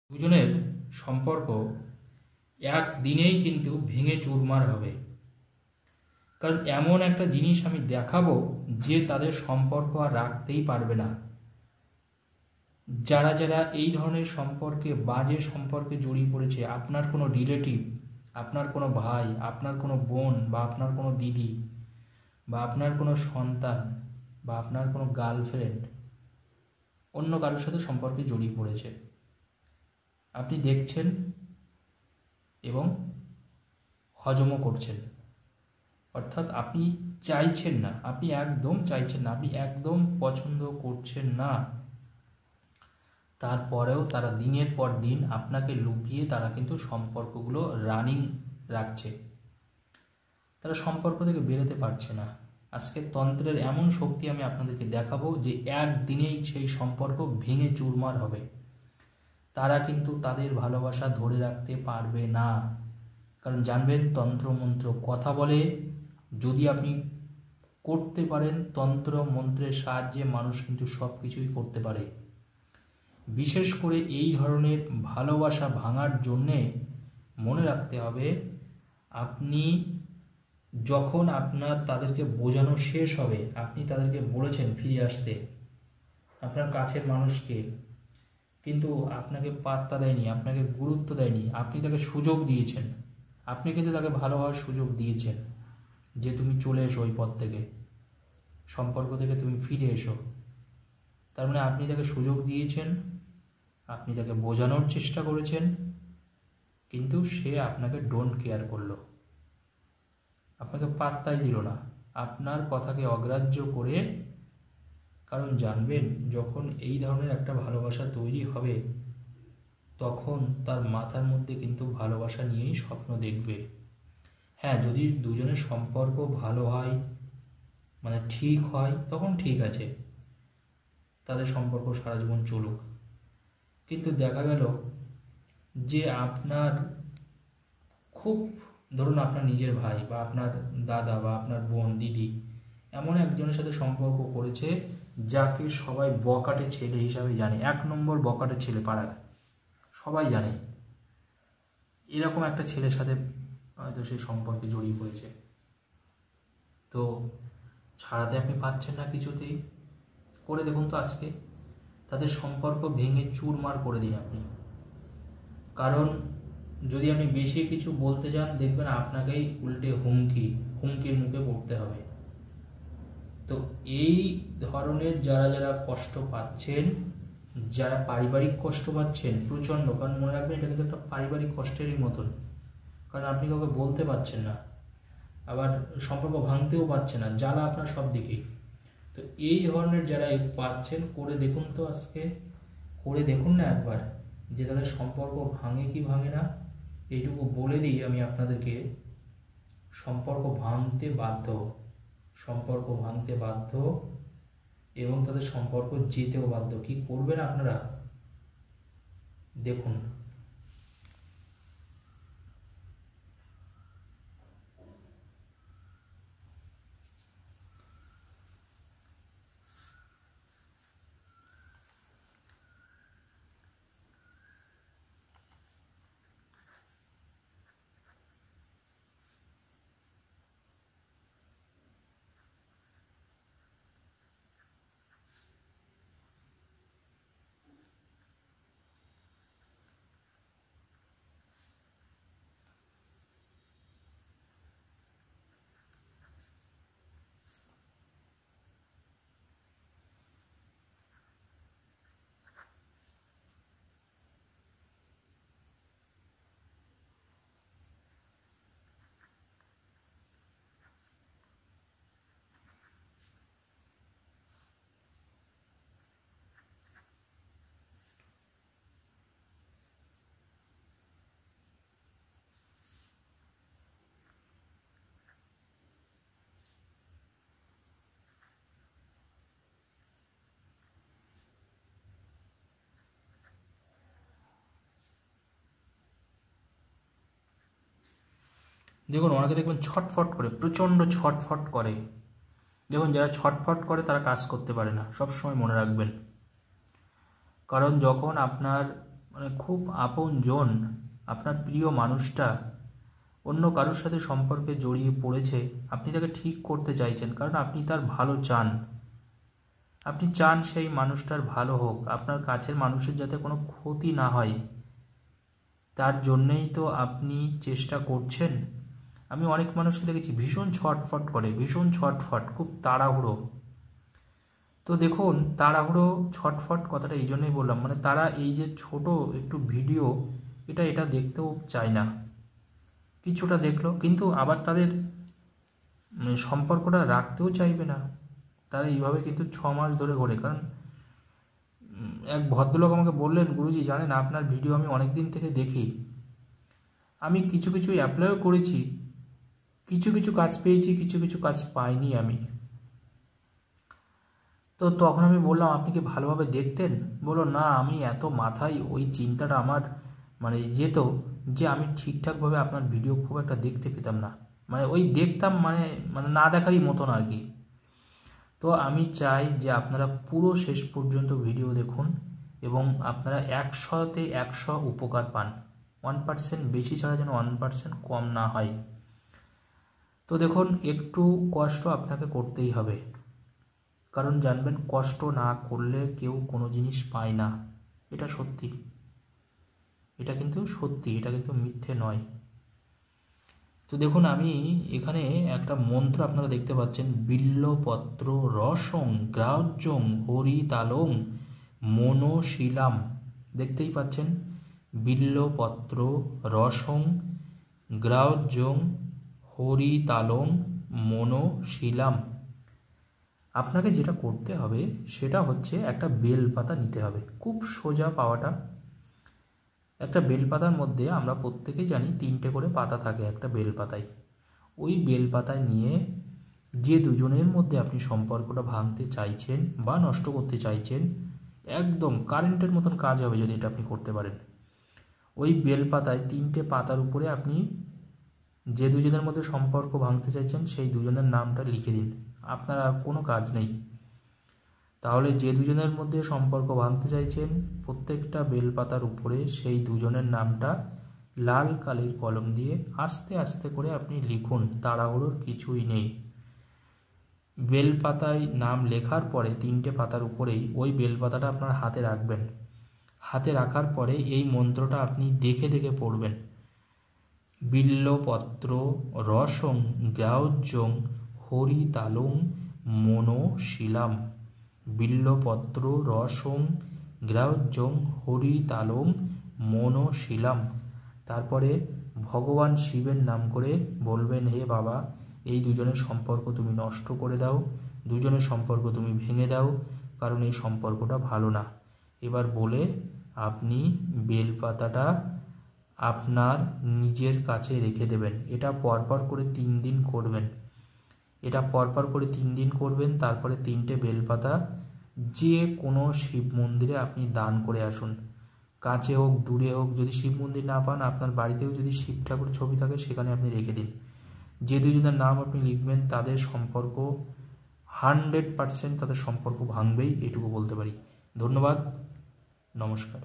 দুজনের সম্পর্ক একদিনেই কিন্তু ভেঙে চুরমার হবে। কারণ এমন একটা জিনিস আমি দেখাবো যে তাদের সম্পর্ক আর রাখতেই পারবে না। যারা যারা এই ধরনের সম্পর্কে, বাজে সম্পর্কে জড়িয়ে পড়েছে, আপনার কোনো রিলেটিভ, আপনার কোনো ভাই, আপনার কোনো বোন, বা আপনার কোনো দিদি, বা আপনার কোনো সন্তান, বা আপনার কোনো গার্লফ্রেন্ড অন্য কারোর সাথে সম্পর্কে জড়িয়ে পড়েছে, আপনি দেখছেন এবং হজমও করছেন। অর্থাৎ আপনি চাইছেন না, আপনি একদম চাইছেন না, আপনি একদম পছন্দ করছেন না। তারপরেও তারা দিনের পর দিন আপনাকে লুকিয়ে তারা কিন্তু সম্পর্কগুলো রানিং রাখছে। তারা সম্পর্ক থেকে বেরোতে পারছে না। আজকে তন্ত্রের এমন শক্তি আমি আপনাদেরকে দেখাবো যে একদিনেই সেই সম্পর্ক ভেঙে চুরমার হবে। তারা কিন্তু তাদের ভালোবাসা ধরে রাখতে পারবে না। কারণ জানবেন, তন্ত্রমন্ত্র কথা বলে। যদি আপনি করতে পারেন, তন্ত্র মন্ত্রের সাহায্যে মানুষ কিন্তু সব কিছুই করতে পারে। বিশেষ করে এই ধরনের ভালোবাসা ভাঙার জন্যে মনে রাখতে হবে, আপনি যখন আপনার তাদেরকে বোঝানো শেষ হবে, আপনি তাদেরকে বলেছেন ফিরে আসতে, আপনার কাছের মানুষকে, কিন্তু আপনাকে পাত্তা দেয়নি, আপনাকে গুরুত্ব দেয়নি, আপনি তাকে সুযোগ দিয়েছেন, আপনি কিন্তু তাকে ভালোবাসার সুযোগ দিয়েছেন যে তুমি চলে এসো ওই পথ থেকে, সম্পর্ক থেকে তুমি ফিরে এসো। তার মানে আপনি তাকে সুযোগ দিয়েছেন, আপনি তাকে বোঝানোর চেষ্টা করেছেন, কিন্তু সে আপনাকে ডোন্ট কেয়ার করলো, আপনাকে পাত্তাই দিল না, আপনার কথাকে অগ্রাহ্য করে। কারণ জানবেন, যখন এই ধরনের একটা ভালোবাসা তৈরি হবে, তখন তার মাথার মধ্যে কিন্তু ভালোবাসা নিয়েই স্বপ্ন দেখবে। হ্যাঁ, যদি দুজনের সম্পর্ক ভালো হয়, মানে ঠিক হয়, তখন ঠিক আছে, তাদের সম্পর্ক সারা জীবন চলুক। কিন্তু দেখা গেল যে আপনার খুব, ধরুন আপনার নিজের ভাই, বা আপনার দাদা, বা আপনার বোন, দিদি এমন একজনের সাথে সম্পর্ক করেছে যাকে সবাই বকাটে ছেলে হিসাবে জানে, 1 নম্বর বকাটে ছেলে পাড়ার, সবাই জানে। এরকম একটা ছেলের সাথে হয়তো সেই সম্পর্কে জড়িয়ে পড়েছে, তো ছাড়াতে আপনি পাচ্ছেন না কিছুতেই। করে দেখুন তো আজকে তাদের সম্পর্ক ভেঙে চুরমার করে দিন আপনি। কারণ যদি আপনি বেশি কিছু বলতে যান, দেখবেন আপনাকেই উল্টে হুমকির মুখে পড়তে হবে। তো এই ধরনের যারা যারা কষ্ট পাচ্ছেন, যারা পারিবারিক কষ্ট পাচ্ছেন প্রচণ্ড, কারণ মনে রাখবেন এটা কিন্তু একটা পারিবারিক কষ্টেরই মতন, কারণ আপনি কাউকে বলতে পারছেন না, আবার সম্পর্ক ভাঙতেও পারছেন না, জ্বালা আপনার সব দিকেই। তো এই ধরনের যারা পাচ্ছেন, করে দেখুন তো আজকে, করে দেখুন না একবার, যে তাদের সম্পর্ক ভাঙে কি ভাঙে না। এইটুকু বলে দিই আমি আপনাদেরকে, সম্পর্ক ভাঙতে বাধ্য, সম্পর্ক ভাঙতে বাধ্য, এবং তাদের সম্পর্ক যেতেও বাধ্য। কি করবেন আপনারা দেখুন। দেখুন, ওনাকে দেখবেন ছটফট করে, প্রচণ্ড ছটফট করে। দেখুন, যারা ছটফট করে তারা কাজ করতে পারে না, সবসময় মনে রাখবেন। কারণ যখন আপনার মানে খুব আপনজন, আপনার প্রিয় মানুষটা অন্য কারোর সাথে সম্পর্কে জড়িয়ে পড়েছে, আপনি তাকে ঠিক করতে চাইছেন কারণ আপনি তার ভালো চান। আপনি চান সেই মানুষটার ভালো হোক, আপনার কাছের মানুষের যাতে কোনো ক্ষতি না হয়, তার জন্যেই তো আপনি চেষ্টা করছেন। আমি অনেক মানুষকে দেখেছি ভীষণ ছটফট করে, ভীষণ ছটফট, খুব তাড়াহুড়ো। তো দেখুন, তাড়াহুড়ো ছটফট কথাটা এই জন্যই বললাম, মানে তারা এই যে ছোট একটু ভিডিও এটা দেখতেও চায় না। কিছুটা দেখলো কিন্তু আবার তাদের সম্পর্কটা রাখতেও চাইবে না। তারা এইভাবে কিন্তু 6 মাস ধরে ঘোরে। কারণ এক ভদ্রলোক আমাকে বললেন, গুরুজি জানেন আপনার ভিডিও আমি অনেক দিন থেকে দেখি, আমি কিছু কিছু অ্যাপ্লাইও করেছি, কিছু কিছু কাজ পেয়েছি, কিছু কিছু কাজ পাইনি আমি। তো তখন আমি বললাম আপনি কি ভালোভাবে দেখতেন? বললো না, আমি এত মাথায় ওই চিন্তাটা আমার মানে যেত যে আমি ঠিকঠাকভাবে আপনার ভিডিও খুব একটা দেখতে পেতাম না, মানে ওই দেখতাম মানে মানে না দেখারই মতন আর কি। তো আমি চাই যে আপনারা পুরো শেষ পর্যন্ত ভিডিও দেখুন এবং আপনারা 100তে 100 উপকার পান। 1% বেশি ছাড়া যেন 1% কম না হয়। তো দেখুন, একটু কষ্ট আপনাকে করতেই হবে, কারণ জানবেন কষ্ট না করলে কেউ কোনো জিনিস পায় না। এটা সত্যি, এটা কিন্তু সত্যি, এটা কিন্তু মিথ্যে নয়। তো দেখুন, আমি এখানে একটা মন্ত্র আপনারা দেখতে পাচ্ছেন, বিল্লপত্র রসং গ্রাহ্যং হরিতালং মনোশীলাম। দেখতেই পাচ্ছেন, বিল্লপত্র রসং গ্রাহ্যং হরিতালং মনোশীলাম। আপনাকে যেটা করতে হবে সেটা হচ্ছে একটা বেলপাতা নিতে হবে, খুব সোজা পাওয়াটা। একটা বেলপাতার মধ্যে আমরা প্রত্যেকেই জানি 3টে করে পাতা থাকে একটা বেলপাতায়। ওই বেলপাতায় নিয়ে যে দুজনের মধ্যে আপনি সম্পর্কটা ভাঙতে চাইছেন বা নষ্ট করতে চাইছেন, একদম কারেন্টের মতন কাজ হবে যদি এটা আপনি করতে পারেন। ওই বেলপাতায় 3টে পাতার উপরে আপনি যে দুজনের মধ্যে সম্পর্ক ভাঙতে চাইছেন সেই দুজনের নামটা লিখে দিন। আপনার আর কোনো কাজ নেই। তাহলে যে দুজনের মধ্যে সম্পর্ক ভাঙতে চাইছেন প্রত্যেকটা বেলপাতার উপরে সেই দুজনের নামটা লাল কালির কলম দিয়ে আস্তে আস্তে করে আপনি লিখুন, তাড়াহুড়োর কিছুই নেই। বেলপাতায় নাম লেখার পরে 3টে পাতার উপরেই ওই বেলপাতাটা আপনার হাতে রাখবেন। হাতে রাখার পরে এই মন্ত্রটা আপনি দেখে দেখে পড়বেন, বিল্লপত্র রসং গ্রাহ্যং হরিতালং মনোশীলাম। বিল্লপত্র রসং গ্রাহ্যং হরিতালং মনোশীলাম। তারপরে ভগবান শিবের নাম করে বলবেন, হে বাবা, এই দুজনের সম্পর্ক তুমি নষ্ট করে দাও, দুজনের সম্পর্ক তুমি ভেঙে দাও, কারণ এই সম্পর্কটা ভালো না। এবার বলে আপনি বেলপাতাটা আপনার নিজের কাছে রেখে দেবেন। এটা পরপর করে 3 দিন করবেন। এটা পরপর করে 3 দিন করবেন। তারপরে 3টে বেলপাতা যে কোনো শিব মন্দিরে আপনি দান করে আসুন, কাছে হোক দূরে হোক। যদি শিব মন্দির না পান, আপনার বাড়িতেও যদি শিব ঠাকুর ছবি থাকে সেখানে আপনি রেখে দিন। যে দুজনের নাম আপনি লিখবেন তাদের সম্পর্ক 100% তাদের সম্পর্ক ভাঙবেই, এটুকু বলতে পারি। ধন্যবাদ, নমস্কার।